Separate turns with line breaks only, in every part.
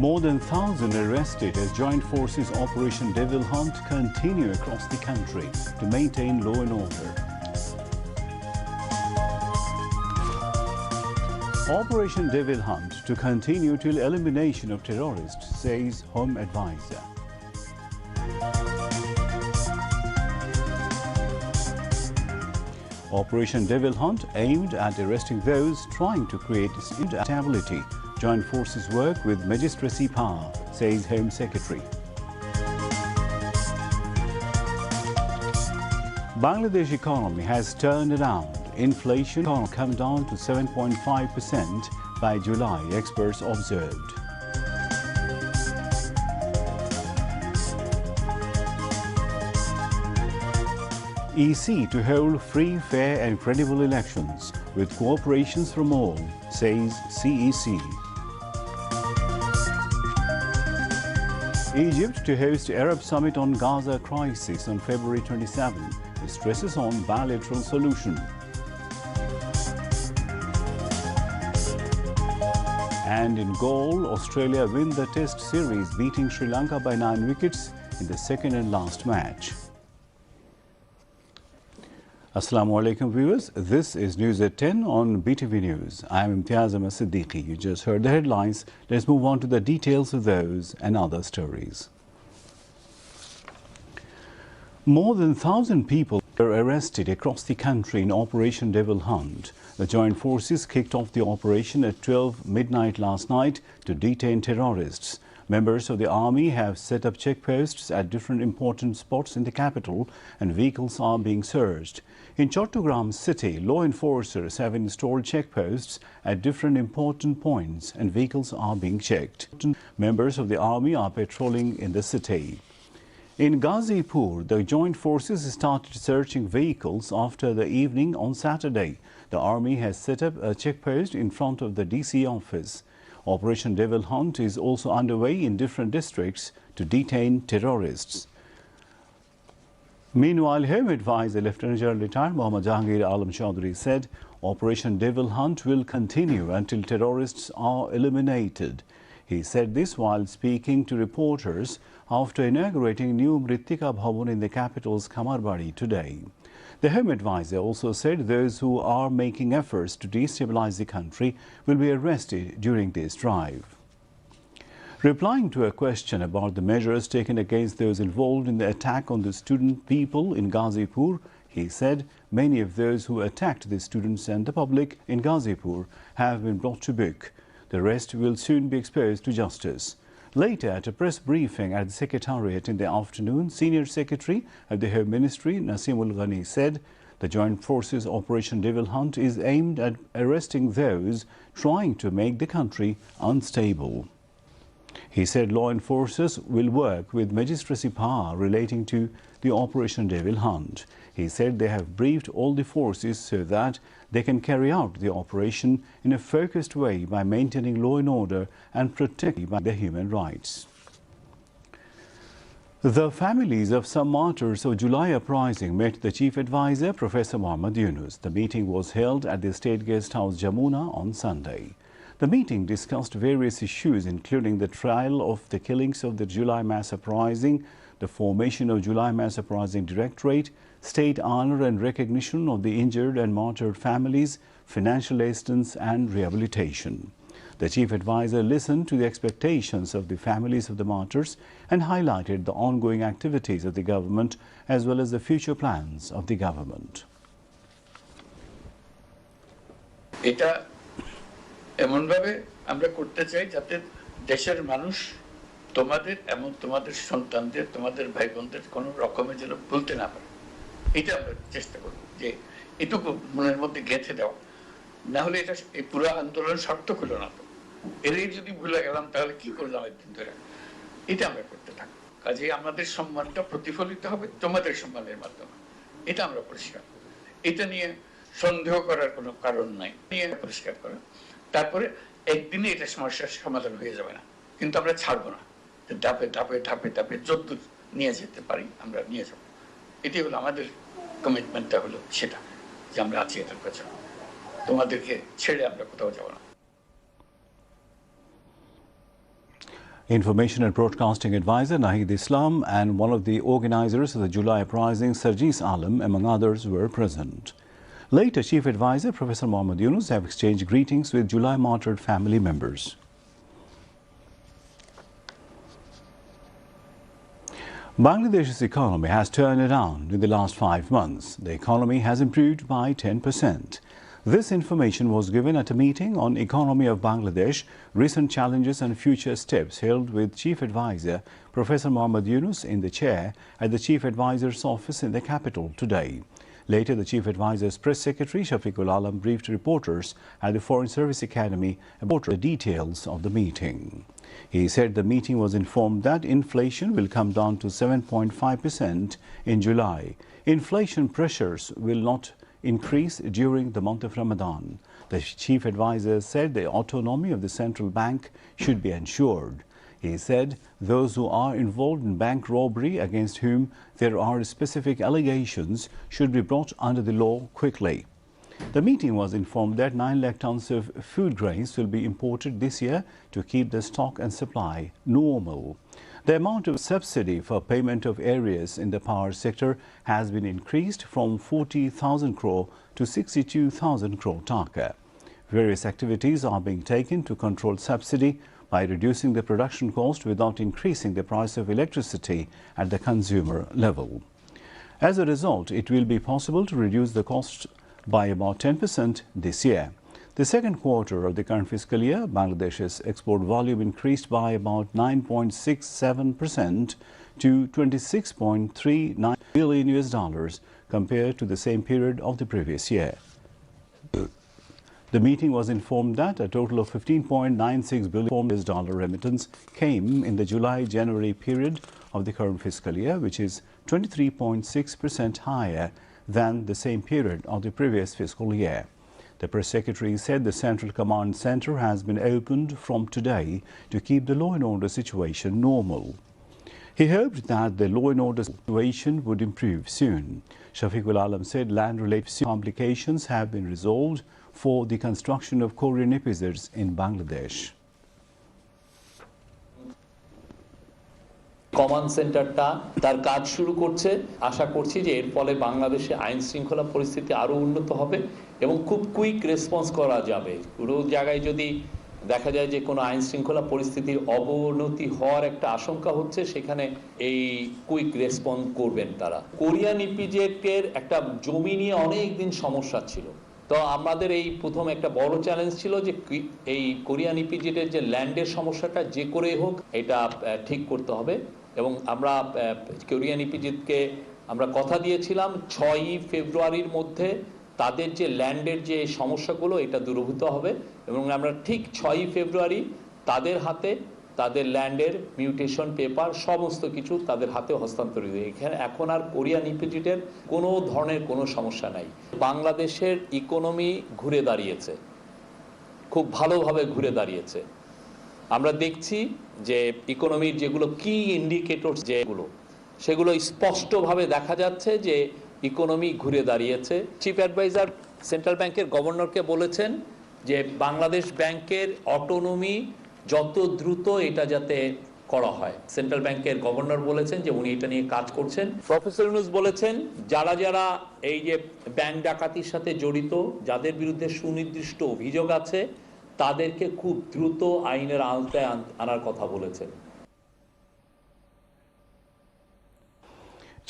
More than 1,000 arrested as joint forces Operation Devil Hunt continue across the country to maintain law and order. Operation Devil Hunt to continue till elimination of terrorists, says Home Advisor. Operation Devil Hunt aimed at arresting those trying to create instability. Joint forces work with magistracy power, says Home Secretary. Bangladesh economy has turned around. Inflation come down to 7.5% by July, experts observed. EC to hold free, fair and credible elections with cooperations from all, says CEC. Egypt to host Arab summit on Gaza crisis on February 27, with stresses on bilateral solution. And in goal, Australia win the Test series, beating Sri Lanka by 9 wickets in the second and last match. Assalamu alaikum viewers, this is News at 10 on BTV News. I am Imtiaz Ahmed Siddiqui. You just heard the headlines. Let's move on to the details of those and other stories. More than 1,000 people were arrested across the country in Operation Devil Hunt. The joint forces kicked off the operation at 12 midnight last night to detain terrorists. Members of the army have set up checkposts at different important spots in the capital, and vehicles are being searched. In Chattogram city, law enforcers have installed checkposts at different important points, and vehicles are being checked. Members of the army are patrolling in the city. In Gazipur, the joint forces started searching vehicles after the evening on Saturday. The army has set up a checkpost in front of the DC office. Operation Devil Hunt is also underway in different districts to detain terrorists. Meanwhile, Home Advisor Lieutenant General retired Mohammad Jahangir Alam Chaudhry said Operation Devil Hunt will continue until terrorists are eliminated. He said this while speaking to reporters after inaugurating new Mritika Bhavan in the capital's Kamarbari today. The Home Advisor also said those who are making efforts to destabilize the country will be arrested during this drive. Replying to a question about the measures taken against those involved in the attack on the student people in Gazipur, he said many of those who attacked the students and the public in Gazipur have been brought to book. The rest will soon be exposed to justice. Later, at a press briefing at the Secretariat in the afternoon, Senior Secretary of the Home Ministry, Nasimul Ghani, said the Joint Forces Operation Devil Hunt is aimed at arresting those trying to make the country unstable. He said law enforcers will work with magistracy power relating to the Operation Devil Hunt. He said they have briefed all the forces so that they can carry out the operation in a focused way by maintaining law and order and protecting their human rights. The families of some martyrs of July uprising met the Chief Advisor, Professor Muhammad Yunus. The meeting was held at the State Guest House, Jamuna, on Sunday. The meeting discussed various issues, including the trial of the killings of the July mass uprising, the formation of July Mass Uprising Directorate, state honor and recognition of the injured and martyred families, financial assistance and rehabilitation. The Chief Advisor listened to the expectations of the families of the martyrs and highlighted the ongoing activities of the government as well as the future plans of the government.
এটা এমন ভাবে আমরা করতে চাই যাতে দেশের মানুষ তোমাদের এবং তোমাদের সন্তানদের তোমাদের ভাই বোনদের কোনো রকমের যেন ভুলতে না পারে এটা আমরা চেষ্টা করব যে এটুকু মনের মধ্যে গেঁথে দেওয়া না হলে এটা এই পুরো আন্দোলন সার্থক হলো না তো এরই যদি ভুলে গেলাম তাহলে কি করলাম একদিন ধরে এটা আমরা করতে থাকবো কাজে আমাদের সম্মানটা প্রতিফলিত হবে তোমাদের সম্মানের মাধ্যমে এটা আমরা পরিষ্কার এটা নিয়ে সন্দেহ করার কোনো কারণ নাই নিয়ে পরিষ্কার করা তারপরে একদিনে এটা সমস্যার সমাধান হয়ে যাবে না কিন্তু আমরা ছাড়বো না ধাপে ধাপে ধাপে ধাপে যতদূর নিয়ে যেতে পারি আমরা নিয়ে যাব এটি হলো আমাদের কমিটমেন্টটা হলো সেটা যে আমরা আছি এটার পেছনে তোমাদেরকে ছেড়ে আমরা কোথাও যাব না
Information and Broadcasting Advisor Nahid Islam and one of the organizers of the July uprising, Sarjis Alam, among others, were present. Later, Chief Advisor Professor Mohammad Yunus have exchanged greetings with July martyred family members. Bangladesh's economy has turned around in the last 5 months. The economy has improved by 10%. This information was given at a meeting on Economy of Bangladesh, Recent Challenges and Future Steps held with Chief Advisor Professor Mohammad Yunus in the chair at the Chief Advisor's office in the capital today. Later, the Chief Advisor's Press Secretary Shafiqul Alam briefed reporters at the Foreign Service Academy about the details of the meeting. He said the meeting was informed that inflation will come down to 7.5% in July. Inflation pressures will not increase during the month of Ramadan. The Chief Advisor said the autonomy of the central bank should be ensured. He said those who are involved in bank robbery against whom there are specific allegations should be brought under the law quickly. The meeting was informed that 9 lakh tons of food grains will be imported this year to keep the stock and supply normal. The amount of subsidy for payment of areas in the power sector has been increased from 40,000 crore to 62,000 crore taka. Various activities are being taken to control subsidy by reducing the production cost without increasing the price of electricity at the consumer level. As a result, it will be possible to reduce the cost by about 10% this year. The second quarter of the current fiscal year, Bangladesh's export volume increased by about 9.67% to $26.39 billion compared to the same period of the previous year. The meeting was informed that a total of $15.96 billion remittance came in the July-January period of the current fiscal year, which is 23.6% higher than the same period of the previous fiscal year. The Press Secretary said the Central Command Center has been opened from today to keep the law and order situation normal. He hoped that the law and order situation would improve soon. Shafiqul Alam said land-related complications have been resolved for the construction of Korean episodes in Bangladesh.
Command সেন্টারটা তার কাজ শুরু করছে। আশা করছি যে এর ফলে বাংলাদেশে আইন শৃঙ্খলা পরিস্থিতি আরো উন্নত হবে এবং খুব কুইক রেসপন্স করা যাবে। পুরো জায়গায় যদি দেখা যায় যে কোনো আইন শৃঙ্খলা পরিস্থিতির অবনতি হওয়ার একটা আশঙ্কা হচ্ছে, সেখানে এই কুইক রেসপন্স করবেন তারা। কোরিয়ান ইপিজেডের একটা জমি নিয়ে অনেক দিন সমস্যা ছিল। তো আমাদের এই প্রথম একটা বড় চ্যালেঞ্জ ছিল যে এই কোরিয়ান ইপিজেডের যে ল্যান্ডের সমস্যাটা যে করে হোক এটা ঠিক করতে হবে এবং আমরা কোরিয়ান ইপিজেডকে আমরা কথা দিয়েছিলাম 6ই ফেব্রুয়ারির মধ্যে তাদের যে ল্যান্ডের যে সমস্যাগুলো এটা দূরীভূত হবে এবং আমরা ঠিক 6ই ফেব্রুয়ারি তাদের হাতে তাদের ল্যান্ডের মিউটেশন পেপার সমস্ত কিছু তাদের হাতে হস্তান্তরিত। এখানে এখন আর কোরিয়ান ইপিজেডের কোনো ধরনের কোনো সমস্যা নাই। বাংলাদেশের ইকোনমি ঘুরে দাঁড়িয়েছে, খুব ভালোভাবে ঘুরে দাঁড়িয়েছে। আমরা দেখছি যে ইকোনমির যেগুলো কি ইন্ডিকেটরস যেগুলো সেগুলো স্পষ্টভাবে দেখা যাচ্ছে যে ইকোনমি ঘুরে দাঁড়িয়েছে। চিফ অ্যাডভাইজার সেন্ট্রাল ব্যাংকের গভর্নরকে বলেছেন যে বাংলাদেশ ব্যাংকের অটোনমি যত দ্রুত এটা যাতে করা হয়। সেন্ট্রাল ব্যাংকের গভর্নর বলেছেন যে উনি এটা নিয়ে কাজ করছেন। প্রফেসর ইউনূস বলেছেন যারা যারা এই যে ব্যাংক ডাকাতির সাথে জড়িত, যাদের বিরুদ্ধে সুনির্দিষ্ট অভিযোগ আছে, তাদেরকে খুব দ্রুত আইনের আওতায় আনার কথা বলেছেন।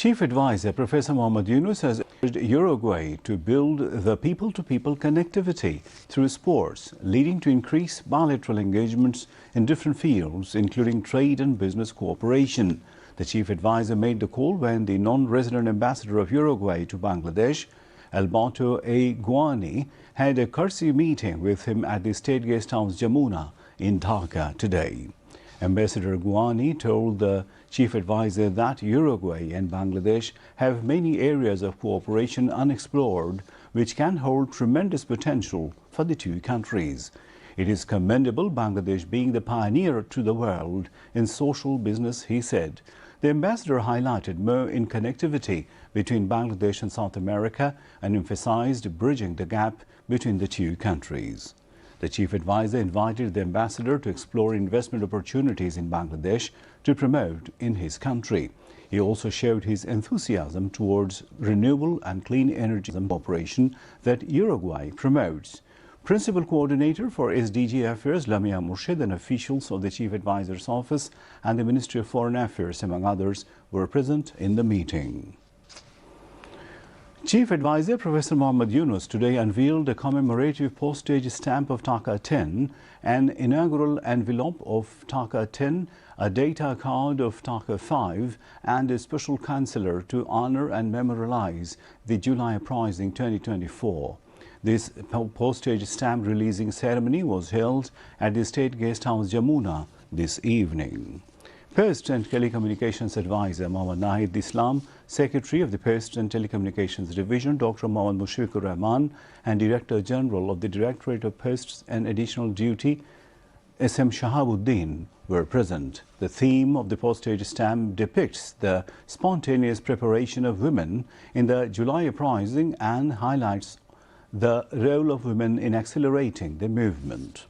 Chief Advisor Professor Mohammad Yunus has urged Uruguay to build the people-to-people connectivity through sports, leading to increased bilateral engagements in different fields, including trade and business cooperation. The Chief Advisor made the call when the non-resident ambassador of Uruguay to Bangladesh, Alberto A. Guani, had a courtesy meeting with him at the State Guest House Jamuna in Dhaka today. Ambassador Guani told the Chief Advisor that Uruguay and Bangladesh have many areas of cooperation unexplored, which can hold tremendous potential for the two countries. It is commendable Bangladesh being the pioneer to the world in social business, he said. The ambassador highlighted more in connectivity between Bangladesh and South America and emphasized bridging the gap between the two countries. The chief advisor invited the ambassador to explore investment opportunities in Bangladesh to promote in his country. He also showed his enthusiasm towards renewable and clean energy cooperation that Uruguay promotes. Principal Coordinator for SDG Affairs, Lamia Murshid, and officials of the Chief Advisor's Office and the Ministry of Foreign Affairs, among others, were present in the meeting. Chief Advisor Professor Mohammad Yunus today unveiled a commemorative postage stamp of Taka 10, an inaugural envelope of Taka 10, a data card of Taka 5, and a special counselor to honor and memorialize the July Uprising 2024. This postage stamp releasing ceremony was held at the State Guest House Jamuna this evening. Post and Telecommunications Advisor Mohammad Nahid Islam, Secretary of the Post and Telecommunications Division Dr. Mohammad Mushfiqur Rahman, and Director General of the Directorate of Posts and Additional Duty SM Shahabuddin were present. The theme of the postage stamp depicts the spontaneous preparation of women in the July Uprising and highlights the role of women in accelerating the movement.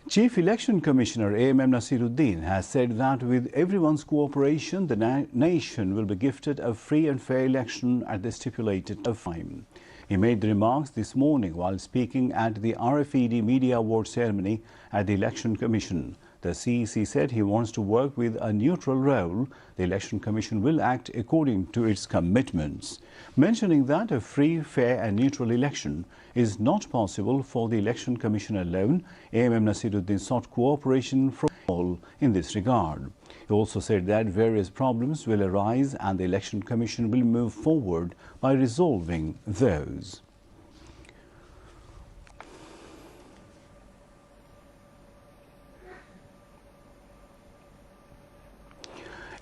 Chief Election Commissioner A.M.M. Nasiruddin has said that with everyone's cooperation, the nation will be gifted a free and fair election at the stipulated time. He made the remarks this morning while speaking at the RFED Media Award ceremony at the Election Commission. The CEC said he wants to work with a neutral role. The Election Commission will act according to its commitments, mentioning that a free, fair and neutral election is not possible for the Election Commission alone. A.M.M. Nasiruddin sought cooperation from all in this regard. He also said that various problems will arise and the Election Commission will move forward by resolving those.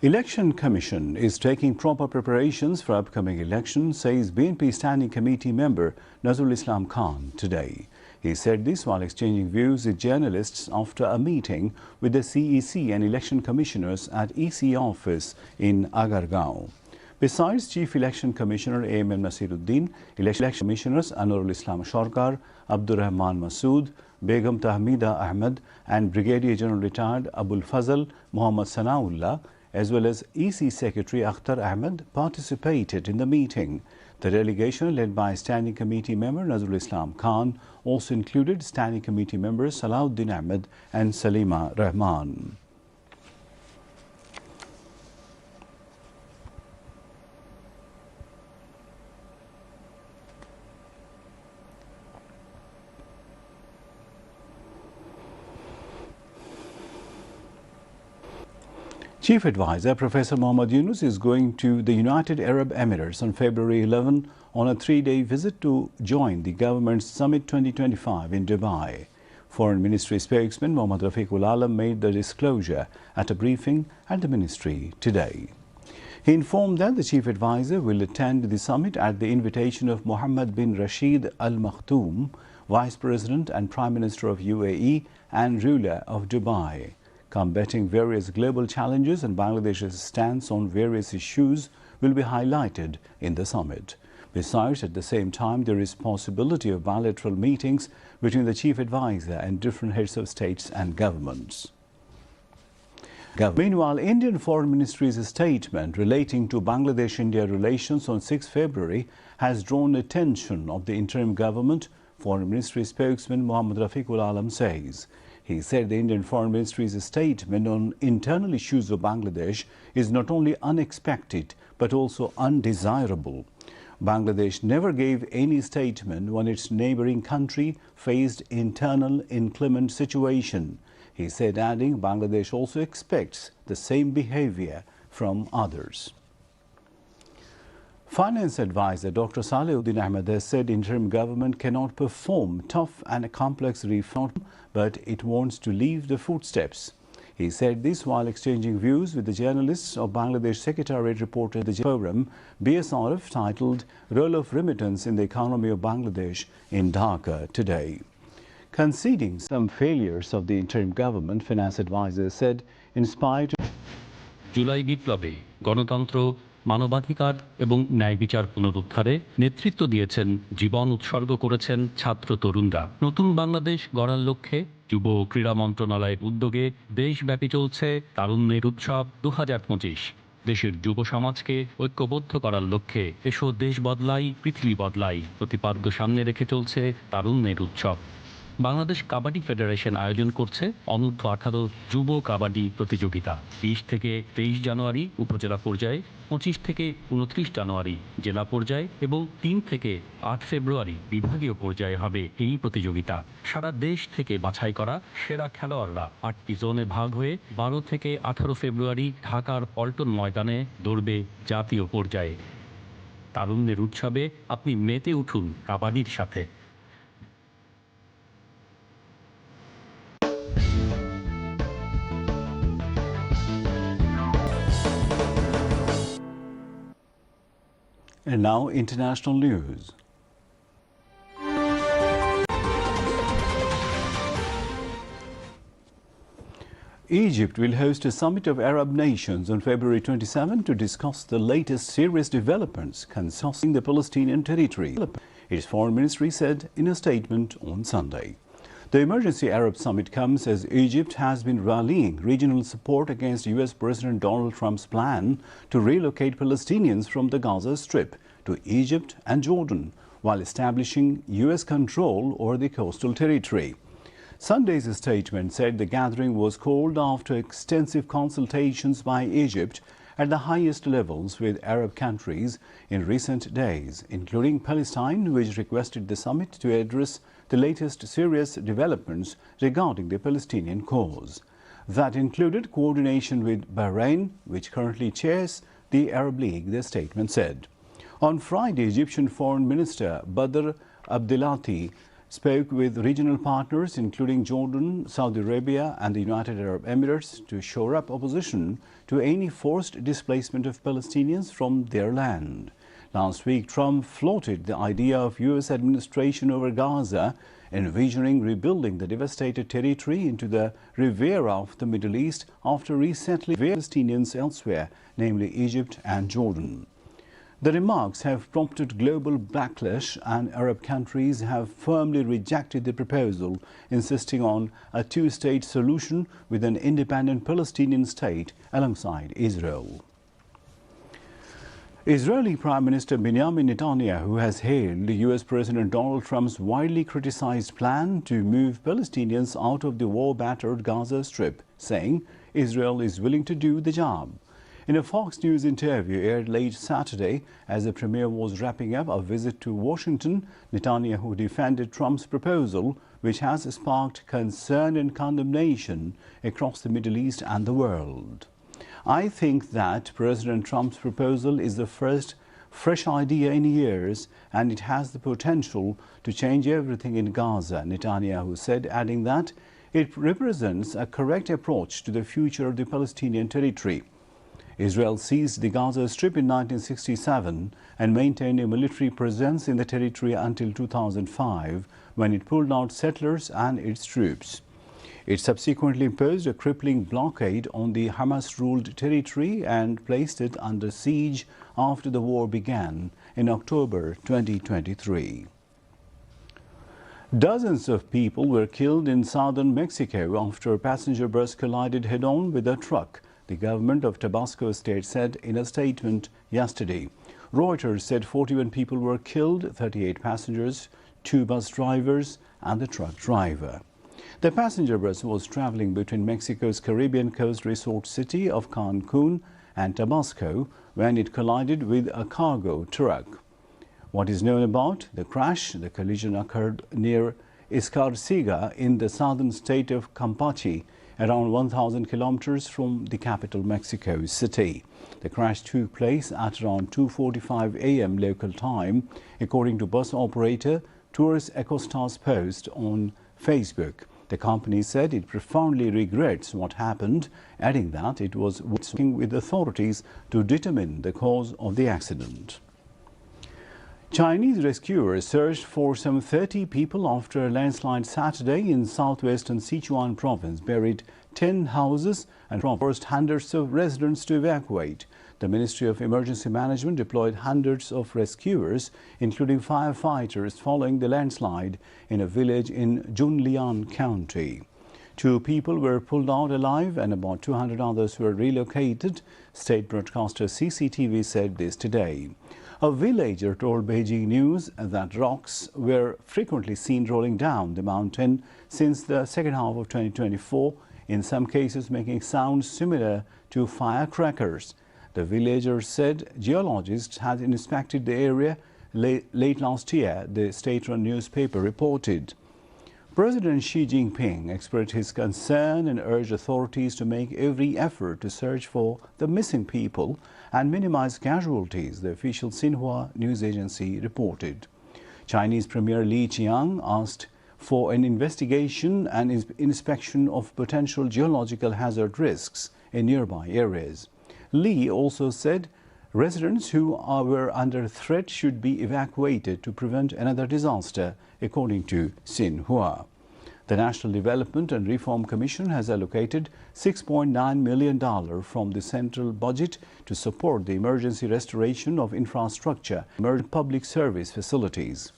Election Commission is taking proper preparations for upcoming elections, says BNP Standing Committee member Nazrul Islam Khan today. He said this while exchanging views with journalists after a meeting with the CEC and election commissioners at EC office in Agargaon. Besides Chief Election Commissioner A.M.M. Nasiruddin, Election Commissioners Anurul Islam Sharkar, Abdur Rahman Masood, Begum Tahmida Ahmed and Brigadier General Retired Abul Fazl Muhammad Sanaullah, as well as EC Secretary Akhtar Ahmed, participated in the meeting. The delegation, led by Standing Committee member Nazrul Islam Khan, also included Standing Committee members Salauddin Ahmed and Salima Rahman. Chief Advisor Professor Mohammad Yunus is going to the United Arab Emirates on February 11 on a 3-day visit to join the government's Summit 2025 in Dubai. Foreign Ministry spokesman Mohammad Rafiqul Alam made the disclosure at a briefing at the ministry today. He informed that the Chief Advisor will attend the summit at the invitation of Mohammed bin Rashid Al Maktoum, Vice President and Prime Minister of UAE and ruler of Dubai. Combating various global challenges and Bangladesh's stance on various issues will be highlighted in the summit. Besides, at the same time, there is possibility of bilateral meetings between the Chief Advisor and different heads of states and governments. Meanwhile, Indian Foreign Ministry's statement relating to Bangladesh-India relations on 6 February has drawn attention of the interim government. Foreign Ministry spokesman Mohammad Rafiqul Alam says. He said the Indian Foreign Ministry's statement on internal issues of Bangladesh is not only unexpected but also undesirable. Bangladesh never gave any statement when its neighboring country faced internal inclement situation. He said, adding, Bangladesh also expects the same behavior from others. Finance advisor Dr. Salauddin Ahmed has said interim government cannot perform tough and complex reform, but it wants to leave the footsteps. He said this while exchanging views with the journalists of Bangladesh Secretariat reported the forum BSRF titled Role of Remittance in the Economy of Bangladesh in Dhaka today. Conceding some failures of the interim government, finance advisor said in spite of
July বিপ্লবে গণতন্ত্র মানবাধিকার এবং ন্যায় বিচার পুনরুদ্ধারে নেতৃত্ব দিয়েছেন, জীবন উৎসর্গ করেছেন ছাত্র তরুণরা। নতুন বাংলাদেশ গড়ার লক্ষ্যে যুব ও ক্রীড়া মন্ত্রণালয়ের উদ্যোগে দেশব্যাপী চলছে তারুণ্যের উৎসব 2025। দেশের যুব সমাজকে ঐক্যবদ্ধ করার লক্ষ্যে এসো দেশ বদলাই পৃথিবী বদলাই প্রতিপাদ্য সামনে রেখে চলছে তারুণ্যের উৎসব। বাংলাদেশ কাবাডি ফেডারেশন আয়োজন করছে অনূর্ধ্ব-18 যুব কাবাডি প্রতিযোগিতা। 20 থেকে 23 জানুয়ারি উপজেলা পর্যায়ে, 25 থেকে 29 জানুয়ারি জেলা পর্যায়ে এবং 3 থেকে 8 ফেব্রুয়ারি বিভাগীয় পর্যায়ে হবে এই প্রতিযোগিতা। সারা দেশ থেকে বাছাই করা সেরা খেলোয়াড়রা 8টি জোনে ভাগ হয়ে 12 থেকে 18 ফেব্রুয়ারি ঢাকার পল্টন ময়দানে দৌড়বে জাতীয় পর্যায়ে। তারুণ্যের উৎসবে আপনি মেতে উঠুন কাবাডির সাথে।
And now international news. Egypt will host a summit of Arab nations on February 27 to discuss the latest serious developments concerning the Palestinian territory, its foreign ministry said in a statement on Sunday. The emergency Arab summit comes as Egypt has been rallying regional support against US President Donald Trump's plan to relocate Palestinians from the Gaza Strip to Egypt and Jordan, while establishing US control over the coastal territory. Sunday's statement said the gathering was called after extensive consultations by Egypt at the highest levels with Arab countries in recent days, including Palestine, which requested the summit to address the latest serious developments regarding the Palestinian cause. That included coordination with Bahrain, which currently chairs the Arab League, the statement said. On Friday, Egyptian Foreign Minister Badr Abdelati spoke with regional partners including Jordan, Saudi Arabia and the United Arab Emirates to shore up opposition to any forced displacement of Palestinians from their land. Last week, Trump floated the idea of US administration over Gaza, envisioning rebuilding the devastated territory into the Riviera of the Middle East after resettling Palestinians elsewhere, namely Egypt and Jordan. The remarks have prompted global backlash, and Arab countries have firmly rejected the proposal, insisting on a two-state solution with an independent Palestinian state alongside Israel. Israeli Prime Minister Benjamin Netanyahu has hailed US President Donald Trump's widely criticized plan to move Palestinians out of the war-battered Gaza Strip, saying Israel is willing to do the job. In a Fox News interview aired late Saturday, as the premier was wrapping up a visit to Washington, Netanyahu defended Trump's proposal, which has sparked concern and condemnation across the Middle East and the world. I think that President Trump's proposal is the first fresh idea in years, and it has the potential to change everything in Gaza, Netanyahu said, adding that it represents a correct approach to the future of the Palestinian territory. Israel seized the Gaza Strip in 1967 and maintained a military presence in the territory until 2005, when it pulled out settlers and its troops. It subsequently imposed a crippling blockade on the Hamas-ruled territory and placed it under siege after the war began in October 2023. Dozens of people were killed in southern Mexico after a passenger bus collided head-on with a truck, the government of Tabasco State said in a statement yesterday. Reuters said 41 people were killed, 38 passengers, 2 bus drivers and the truck driver. The passenger bus was traveling between Mexico's Caribbean coast resort city of Cancun and Tabasco when it collided with a cargo truck. What is known about the crash? The collision occurred near Escarcega in the southern state of Campeche, around 1,000 kilometers from the capital Mexico City. The crash took place at around 2:45 a.m. local time, according to bus operator Tours Acosta's post on Facebook. The company said it profoundly regrets what happened, adding that it was working with authorities to determine the cause of the accident. Chinese rescuers searched for some 30 people after a landslide Saturday in southwestern Sichuan province buried 10 houses and forced hundreds of residents to evacuate. The Ministry of Emergency Management deployed hundreds of rescuers, including firefighters, following the landslide in a village in Junlian County. 2 people were pulled out alive and about 200 others were relocated. State broadcaster CCTV said this today. A villager told Beijing News that rocks were frequently seen rolling down the mountain since the second half of 2024, in some cases making sounds similar to firecrackers. The villager said geologists had inspected the area late last year, the state-run newspaper reported. President Xi Jinping expressed his concern and urged authorities to make every effort to search for the missing people and minimize casualties, the official Xinhua news agency reported. Chinese Premier Li Qiang asked for an investigation and inspection of potential geological hazard risks in nearby areas. Li also said residents who were under threat should be evacuated to prevent another disaster, according to Xinhua. The National Development and Reform Commission has allocated $6.9 million from the central budget to support the emergency restoration of infrastructure, emerging public service facilities.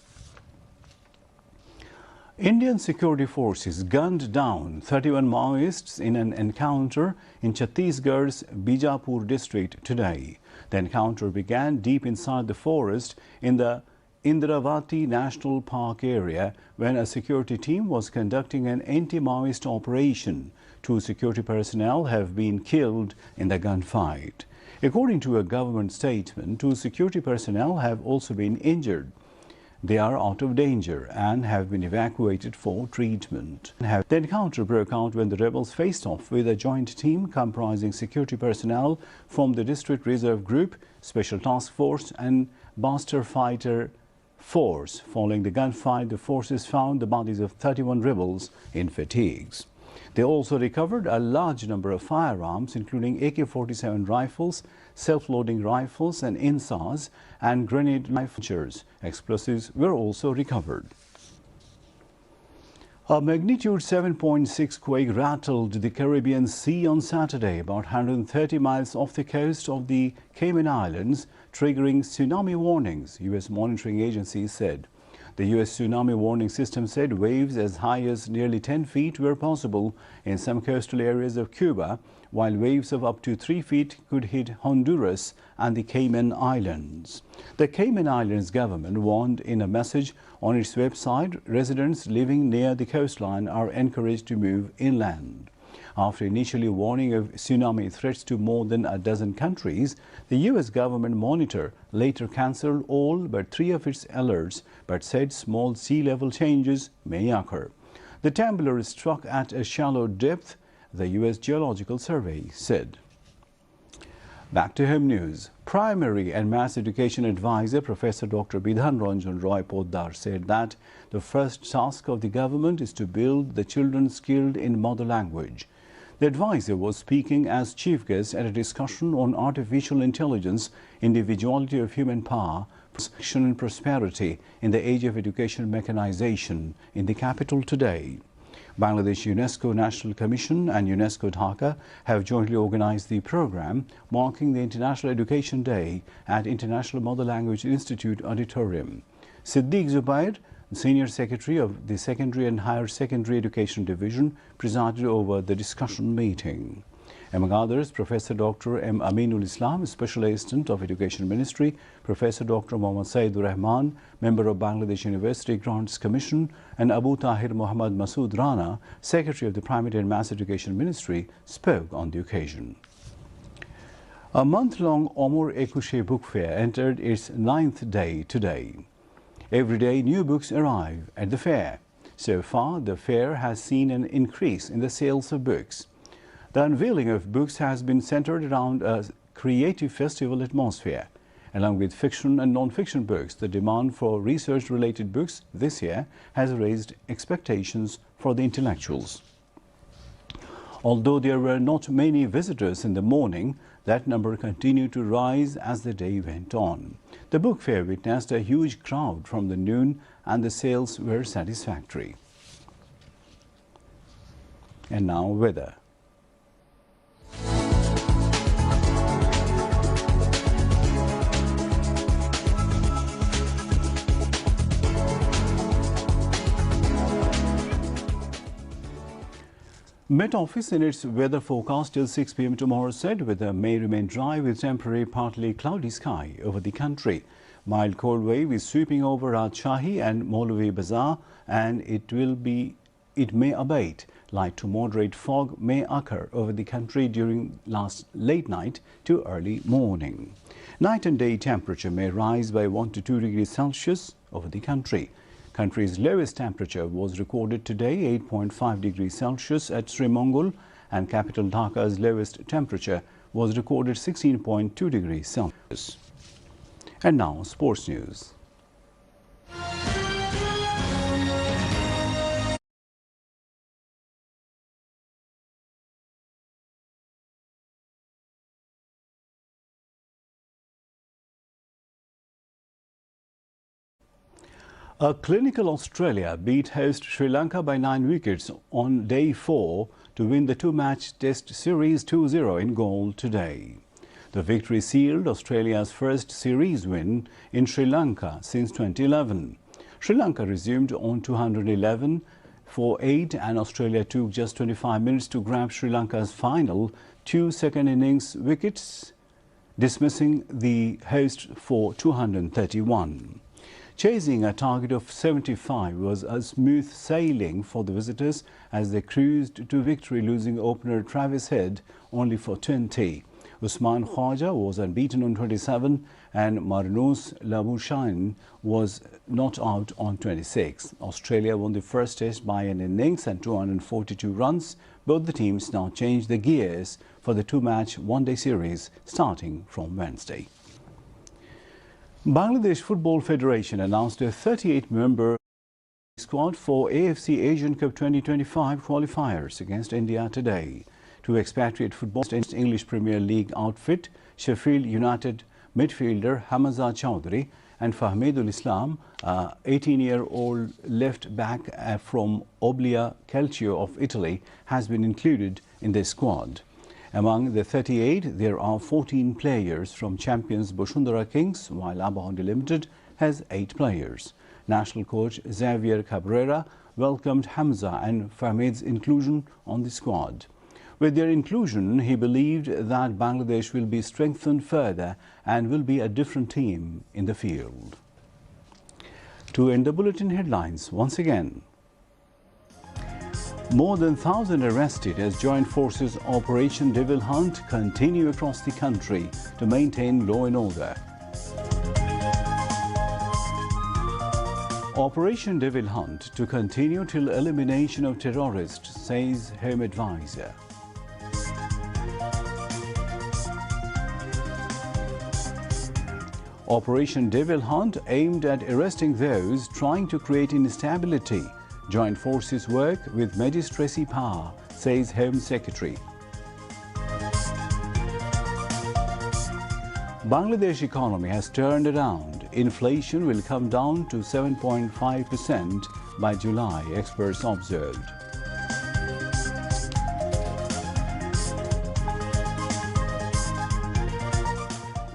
Indian security forces gunned down 31 Maoists in an encounter in Chhattisgarh's Bijapur district today. The encounter began deep inside the forest in the Indravati National Park area when a security team was conducting an anti-Maoist operation. 2 security personnel have been killed in the gunfight. According to a government statement, 2 security personnel have also been injured. They are out of danger and have been evacuated for treatment. The encounter broke out when the rebels faced off with a joint team comprising security personnel from the District Reserve Group, Special Task Force and Bastard Fighter Force. Following the gunfight, the forces found the bodies of 31 rebels in fatigues. They also recovered a large number of firearms, including AK-47 rifles, self-loading rifles and INSAs, and grenade launchers. Explosives were also recovered. A magnitude 7.6 quake rattled the Caribbean Sea on Saturday, about 130 miles off the coast of the Cayman Islands, triggering tsunami warnings, U.S. monitoring agencies said. The U.S. tsunami warning system said waves as high as nearly 10 feet were possible in some coastal areas of Cuba, while waves of up to 3 feet could hit Honduras and the Cayman Islands. The Cayman Islands government warned in a message on its website residents living near the coastline are encouraged to move inland. After initially warning of tsunami threats to more than a dozen countries, the U.S. government monitor later cancelled all but 3 of its alerts, but said small sea level changes may occur. The temblor struck at a shallow depth, the U.S. Geological Survey said. Back to home news. Primary and Mass Education Advisor Professor Dr. Bidhan Ranjan Roy Poddar said that the first task of the government is to build the children skilled in mother language. The advisor was speaking as chief guest at a discussion on artificial intelligence, individuality of human power, protection and prosperity in the age of education mechanization in the capital today. Bangladesh UNESCO National Commission and UNESCO Dhaka have jointly organized the program marking the International Education Day at International Mother Language Institute Auditorium. Siddiq Zubair, Senior Secretary of the Secondary and Higher Secondary Education Division, presided over the discussion meeting. Among others, Professor Dr. M. Aminul Islam, Special Assistant of Education Ministry, Professor Dr. Mohammad Saidur Rahman, Member of Bangladesh University Grants Commission, and Abu Tahir Muhammad Masood Rana, Secretary of the Primary and Mass Education Ministry, spoke on the occasion. A month-long Omar Ekushe book fair entered its 9th day today. Every day, new books arrive at the fair. So far, the fair has seen an increase in the sales of books. The unveiling of books has been centered around a creative festival atmosphere. Along with fiction and non-fiction books, the demand for research-related books this year has raised expectations for the intellectuals. Although there were not many visitors in the morning, That number continued to rise as the day went on. The book fair witnessed a huge crowd from the noon and the sales were satisfactory. And now weather. Met Office in its weather forecast till 6 p.m. tomorrow said weather may remain dry with temporary partly cloudy sky over the country. Mild cold wave is sweeping over Rajshahi and Maulavi Bazar and it may abate. Light to moderate fog may occur over the country during late night to early morning. Night and day temperature may rise by 1 to 2 degrees Celsius over the country. Country's lowest temperature was recorded today, 8.5 degrees Celsius at Srimangul, and capital Dhaka's lowest temperature was recorded 16.2 degrees Celsius. And now, sports news. A clinical Australia beat host Sri Lanka by 9 wickets on day 4 to win the two-match Test Series 2-0 in Galle today. The victory sealed Australia's first series win in Sri Lanka since 2011. Sri Lanka resumed on 211 for 8 and Australia took just 25 minutes to grab Sri Lanka's final 2 second innings wickets, dismissing the host for 231. Chasing a target of 75 was a smooth sailing for the visitors as they cruised to victory, losing opener Travis Head only for 20. Usman Khawaja was unbeaten on 27 and Marnus Labuschagne was not out on 26. Australia won the first test by an innings and 242 runs. Both the teams now change the gears for the two-match one-day series starting from Wednesday. Bangladesh Football Federation announced a 38-member squad for AFC Asian Cup 2025 qualifiers against India today. Two expatriate footballers, English Premier League outfit, Sheffield United midfielder Hamza Chowdhury and Fahmidul Islam, 18-year-old left back from Oblia Calcio of Italy, has been included in this squad. Among the 38, there are 14 players from champions Bosundara Kings, while Abahondi Limited has 8 players. National coach Xavier Cabrera welcomed Hamza and Fahmid's inclusion on the squad. With their inclusion, he believed that Bangladesh will be strengthened further and will be a different team in the field. To end the bulletin headlines once again. More than 1,000 arrested as joint forces Operation Devil Hunt continue across the country to maintain law and order. Operation Devil Hunt to continue till elimination of terrorists, says Home Advisor. Operation Devil Hunt aimed at arresting those trying to create instability. Joint forces work with magistracy power, says Home Secretary. Bangladesh economy has turned around. Inflation will come down to 7.5% by July, experts observed.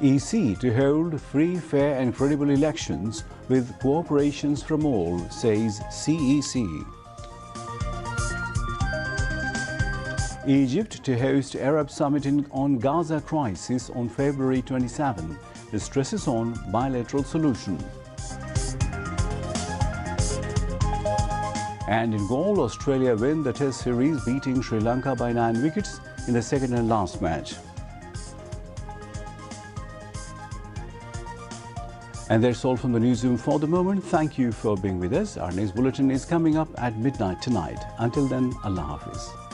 EC to hold free, fair and credible elections with cooperations from all, says CEC. Egypt to host Arab summit on Gaza crisis on February 27. The stresses on bilateral solution. And in Galle, Australia win the Test series, beating Sri Lanka by 9 wickets in the second and last match. And that's all from the newsroom for the moment. Thank you for being with us. Our next bulletin is coming up at midnight tonight. Until then, Allah Hafiz.